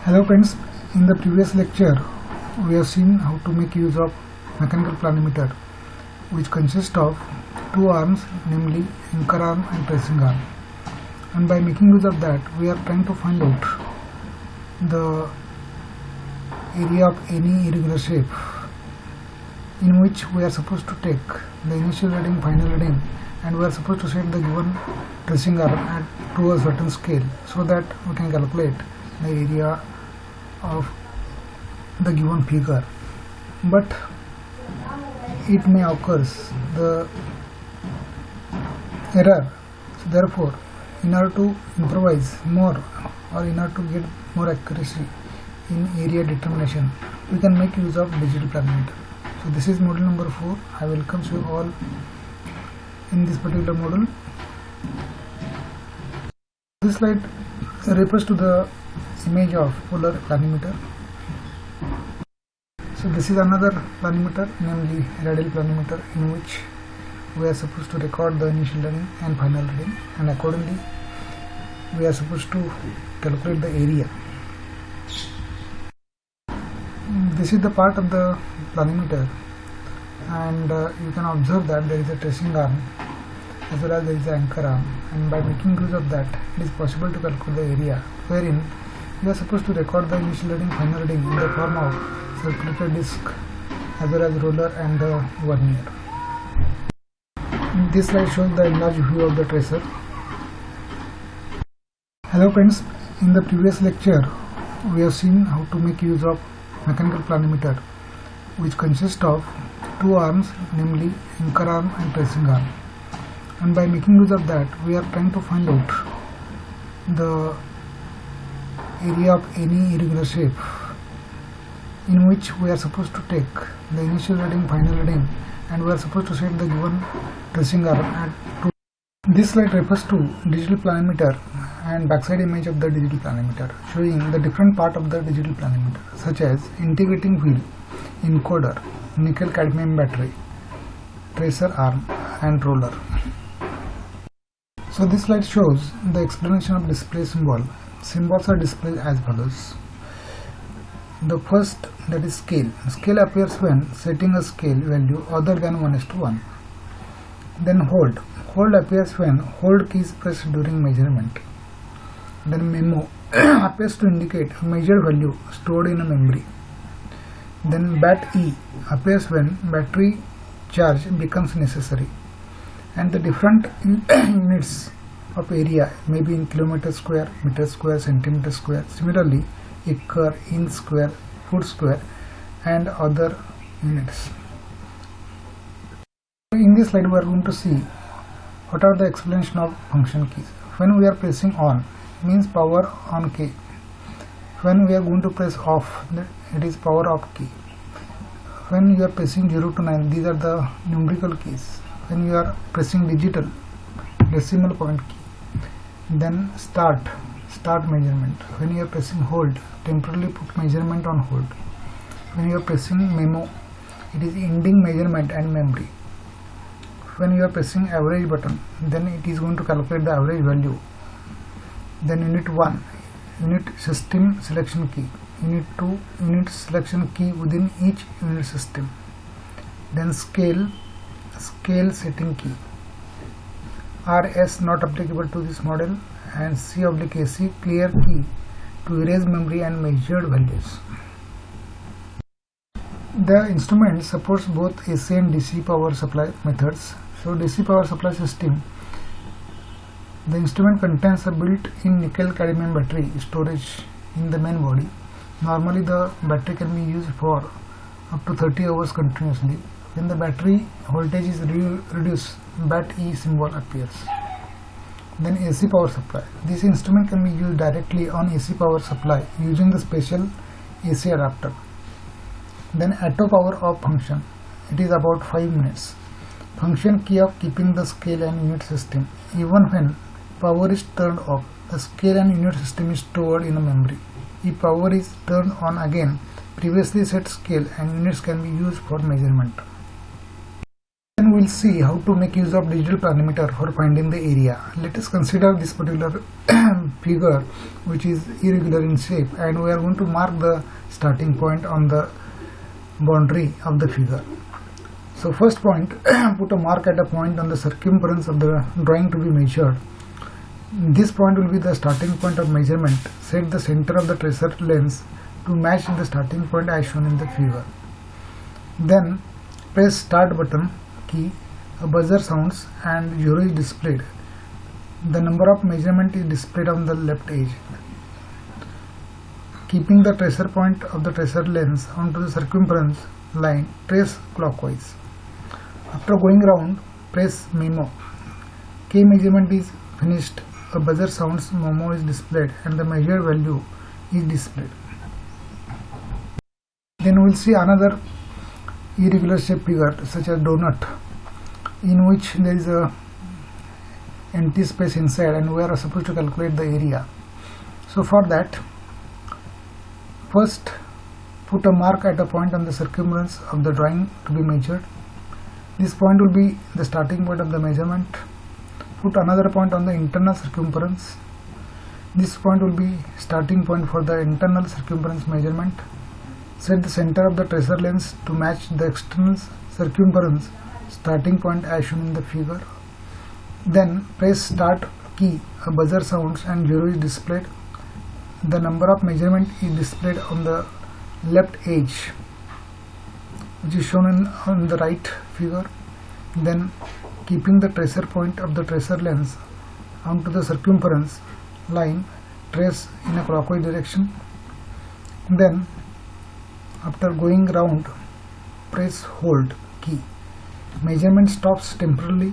Hello friends, in the previous lecture we have seen how to make use of mechanical planimeter, which consists of two arms, namely anchor arm and tracing arm, and by making use of that we are trying to find out the area of any irregular shape in which we are supposed to take the initial reading, final reading, and we are supposed to set the given tracing arm to a certain scale so that we can calculate the area of the given figure. But it may occur the error, so therefore in order to improvise more or in order to get more accuracy in area determination, we can make use of digital planimeter. So this is module number 4. I welcome you all in this particular module. This slide refers to the image of polar planimeter. So this is another planimeter, namely radial planimeter, in which we are supposed to record the initial reading and final reading, and accordingly we are supposed to calculate the area. This is the part of the planimeter, and you can observe that there is a tracing arm as well as there is an anchor arm, and by making use of that it is possible to calculate the area, wherein you are supposed to record the initial reading, final reading in the form of circulator disc as well as roller and the vernier. This slide shows the enlarged view of the tracer. Hello friends, in the previous lecture we have seen how to make use of mechanical planimeter, which consists of two arms, namely anchor arm and tracing arm, and by making use of that we are trying to find out the area of any irregular shape in which we are supposed to take the initial reading, final reading, and we are supposed to set the given tracing arm to. This slide refers to digital planimeter and backside image of the digital planimeter, showing the different part of the digital planimeter, such as integrating wheel, encoder, nickel cadmium battery, tracer arm, and roller. So this slide shows the explanation of display symbol. Symbols are displayed as follows. The first, that is scale. Scale appears when setting a scale value other than 1:1. Then hold. Hold appears when hold key is pressed during measurement. Then memo appears to indicate a measured value stored in a memory. Then bat E appears when battery charge becomes necessary. And the different units of area may be in kilometer square, meter square, centimeter square. Similarly, acre, inch square, foot square, and other units. In this slide we are going to see what are the explanation of function keys. When we are pressing on, means power on key. When we are going to press off, it is power off key. When you are pressing 0 to 9, these are the numerical keys. When you are pressing digital, decimal point key. Then start measurement. When you are pressing hold, temporarily put measurement on hold. When you are pressing memo, it is ending measurement and memory. When you are pressing average button, then it is going to calculate the average value. Then unit 1, unit system selection key. Unit 2, unit selection key within each unit system. Then scale setting key. RS not applicable to this model, and C/AC clear key to erase memory and measured values. The instrument supports both AC and DC power supply methods. So DC power supply system, the instrument contains a built-in nickel cadmium battery storage in the main body. Normally the battery can be used for up to 30 hours continuously. When the battery voltage is reduced, bat E symbol appears. Then AC power supply. This instrument can be used directly on AC power supply using the special AC adapter. Then auto power off function. It is about 5 minutes. Function key of keeping the scale and unit system. Even when power is turned off, the scale and unit system is stored in a memory. If power is turned on again, previously set scale and units can be used for measurement. Then we will see how to make use of digital parameter for finding the area. Let us consider this particular figure which is irregular in shape, and we are going to mark the starting point on the boundary of the figure. So first point, put a mark at a point on the circumference of the drawing to be measured. This point will be the starting point of measurement. Set the center of the tracer lens to match the starting point as shown in the figure. Then press start button key, a buzzer sounds and 0 is displayed. The number of measurement is displayed on the left edge. Keeping the tracer point of the tracer lens onto the circumference line, trace clockwise. After going round, press memo. K measurement is finished. A buzzer sounds, memo is displayed, and the measured value is displayed. Then we will see another irregular shape figure such as donut, in which there is a empty space inside and we are supposed to calculate the area. So for that, first put a mark at a point on the circumference of the drawing to be measured. This point will be the starting point of the measurement. Put another point on the internal circumference. This point will be starting point for the internal circumference measurement. Set the center of the tracer lens to match the external circumference starting point as shown in the figure. Then press start key, a buzzer sounds and 0 is displayed. The number of measurement is displayed on the left edge, which is shown on the right figure. Then keeping the tracer point of the tracer lens onto the circumference line, trace in a clockwise direction. Then after going round, press hold key. Measurement stops temporarily,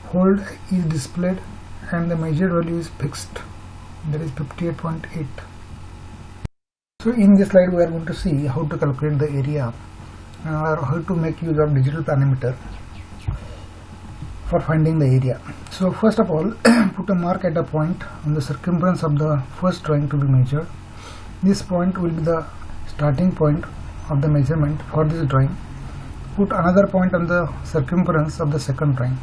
hold is displayed and the measured value is fixed, that is 58.8. So in this slide we are going to see how to calculate the area or how to make use of digital parameter for finding the area. So first of all, put a mark at a point on the circumference of the first drawing to be measured. This point will be the starting point of the measurement for this drawing. Put another point on the circumference of the second drawing.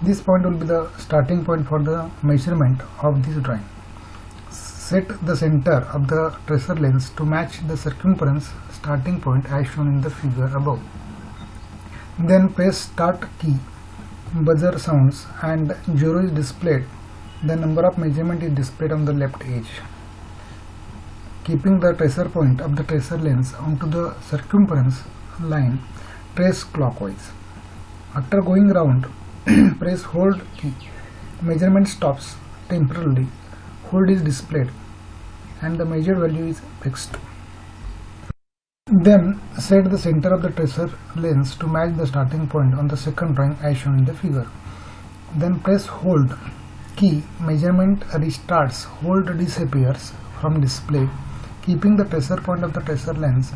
This point will be the starting point for the measurement of this drawing. Set the center of the tracer lens to match the circumference starting point as shown in the figure above. Then press start key, buzzer sounds and 0 is displayed. The number of measurement is displayed on the left edge. Keeping the tracer point of the tracer lens onto the circumference line, trace clockwise. After going round, press hold key. Measurement stops temporarily, hold is displayed and the measured value is fixed. Then set the center of the tracer lens to match the starting point on the second drawing as shown in the figure. Then press hold key, measurement restarts, hold disappears from display. Keeping the tracer point of the tracer lens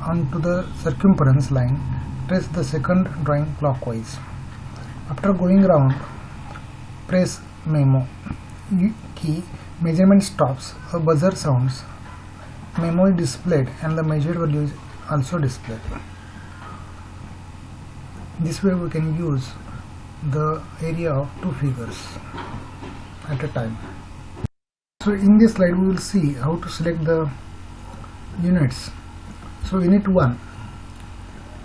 onto the circumference line, trace the second drawing clockwise. After going round, press memo key, measurement stops, a buzzer sounds, memo is displayed and the measured value is also displayed. This way we can use the area of two figures at a time. So in this slide we will see how to select the units. So unit 1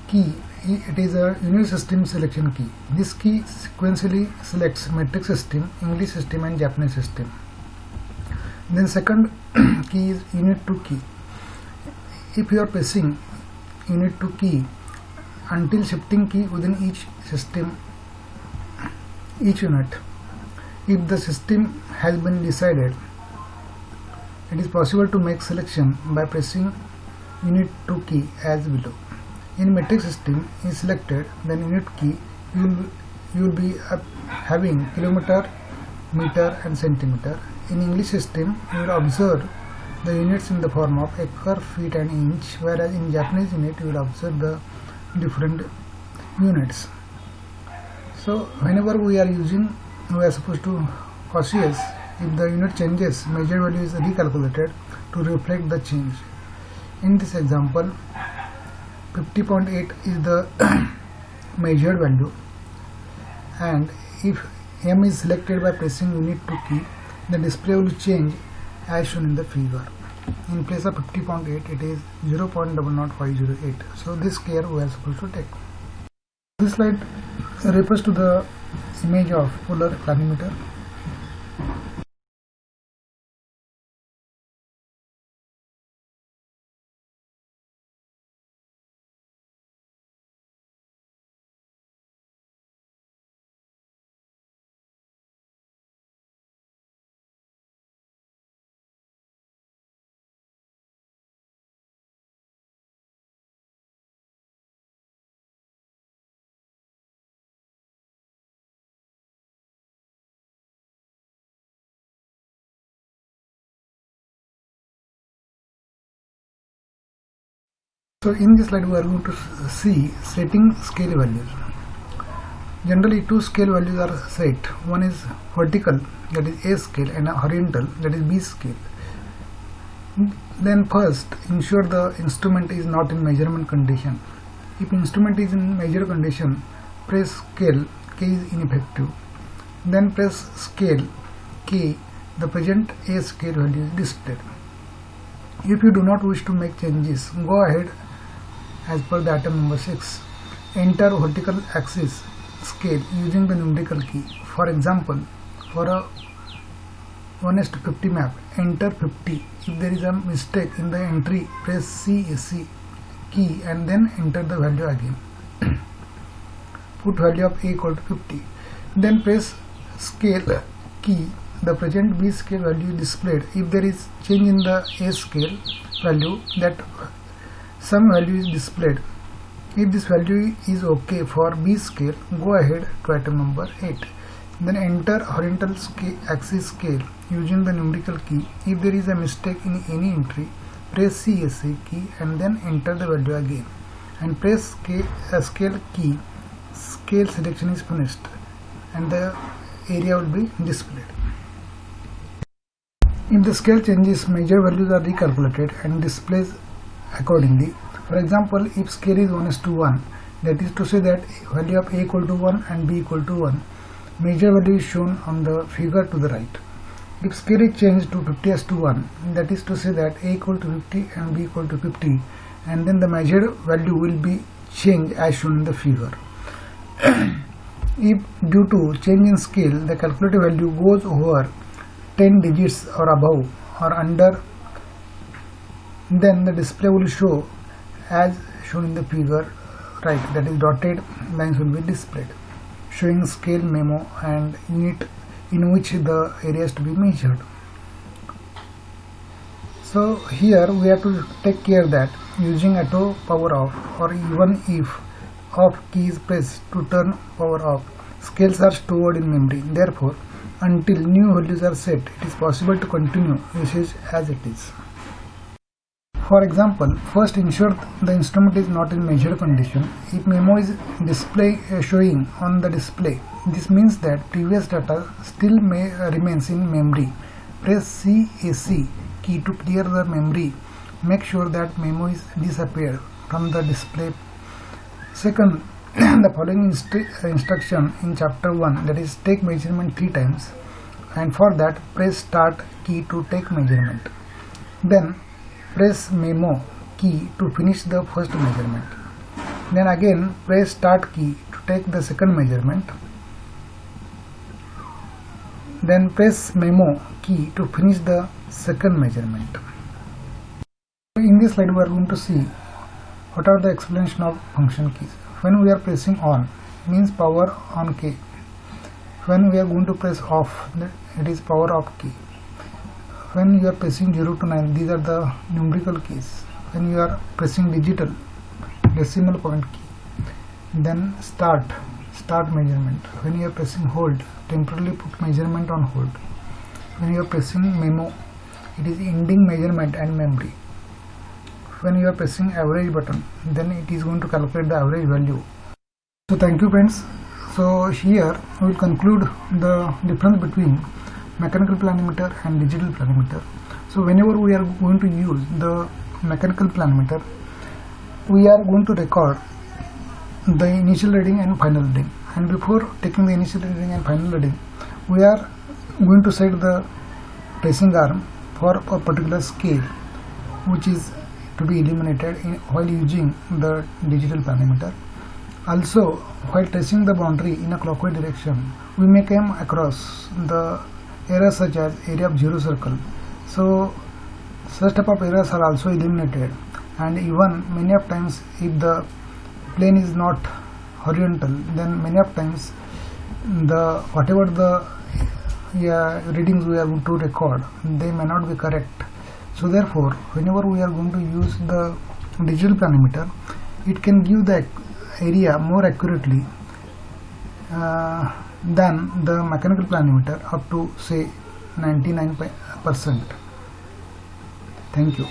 key, it is a unit system selection key. This key sequentially selects metric system, English system and Japanese system. Then second key is unit 2 key. If you are pressing unit 2 key until shifting key within each system, each unit, if the system has been decided, it is possible to make selection by pressing unit 2 key as below. In metric system is selected, then unit key you will be having kilometer, meter and centimeter. In English system you will observe the units in the form of acre, feet and inch, whereas in Japanese unit you will observe the different units. So whenever we are using, we are supposed to cautious. If the unit changes, measured value is recalculated to reflect the change. In this example, 50.8 is the measured value and if M is selected by pressing unit 2 key, the display will change as shown in the figure. In place of 50.8, it is 0.00508. So this care we are supposed to take. This slide refers to the image of polar planimeter. So in this slide we are going to see setting scale values. Generally two scale values are set. One is vertical, that is A scale, and horizontal, that is B scale. Then first ensure the instrument is not in measurement condition. If instrument is in measure condition, press scale K is ineffective. Then press scale K, the present A scale value is displayed. If you do not wish to make changes, go ahead as per the item number 6. Enter vertical axis scale using the numerical key. For example, for a 1:50 map, enter 50. If there is a mistake in the entry, press CAC key and then enter the value again. Put value of A equal to 50. Then press scale key. The present B scale value is displayed. If there is change in the A scale value, that some value is displayed. If this value is okay for B scale, go ahead to item number 8. Then enter horizontal axis scale using the numerical key. If there is a mistake in any entry, press CAC key and then enter the value again. And press scale key. Scale selection is finished and the area will be displayed. If the scale changes, major values are recalculated and displays accordingly. For example, if scale is 1:1, that is to say that value of A equal to 1 and B equal to 1, major value is shown on the figure to the right. If scale is changed to 50:1, that is to say that A equal to 50 and B equal to 50, and then the measured value will be changed as shown in the figure. If due to change in scale, the calculated value goes over 10 digits or above or under, then the display will show as shown in the figure right, that is dotted lines will be displayed showing scale memo and unit in which the area is to be measured. So here we have to take care that using auto power off or even if off key is pressed to turn power off, scales are stored in memory. Therefore, until new values are set, it is possible to continue usage as it is. For example, first ensure the instrument is not in measure condition. If memo is showing on the display, this means that previous data still remains in memory. Press CAC key to clear the memory. Make sure that memo is disappeared from the display. Second, the following instruction in chapter 1, that is take measurement 3 times, and for that press start key to take measurement. Then press memo key to finish the first measurement. Then again press start key to take the second measurement. Then press memo key to finish the second measurement. In this slide we are going to see what are the explanation of function keys. When we are pressing on, means power on key. When we are going to press off, it is power off key. When you are pressing 0 to 9, these are the numerical keys. When you are pressing digital, decimal point key. Then start measurement. When you are pressing hold, temporarily put measurement on hold. When you are pressing memo, it is ending measurement and memory. When you are pressing average button, then it is going to calculate the average value. So thank you friends. So here we will conclude the difference between mechanical planimeter and digital planimeter. So whenever we are going to use the mechanical planimeter, we are going to record the initial reading and final reading, and before taking the initial reading and final reading, we are going to set the tracing arm for a particular scale which is to be eliminated while using the digital planimeter. Also, while tracing the boundary in a clockwise direction, we may come across the errors such as area of zero circle. So such type of errors are also eliminated, and even many of times if the plane is not horizontal, then many of times the whatever the readings we are going to record, they may not be correct. So therefore, whenever we are going to use the digital planimeter, it can give the area more accurately than the mechanical planimeter up to say 99%. Thank you.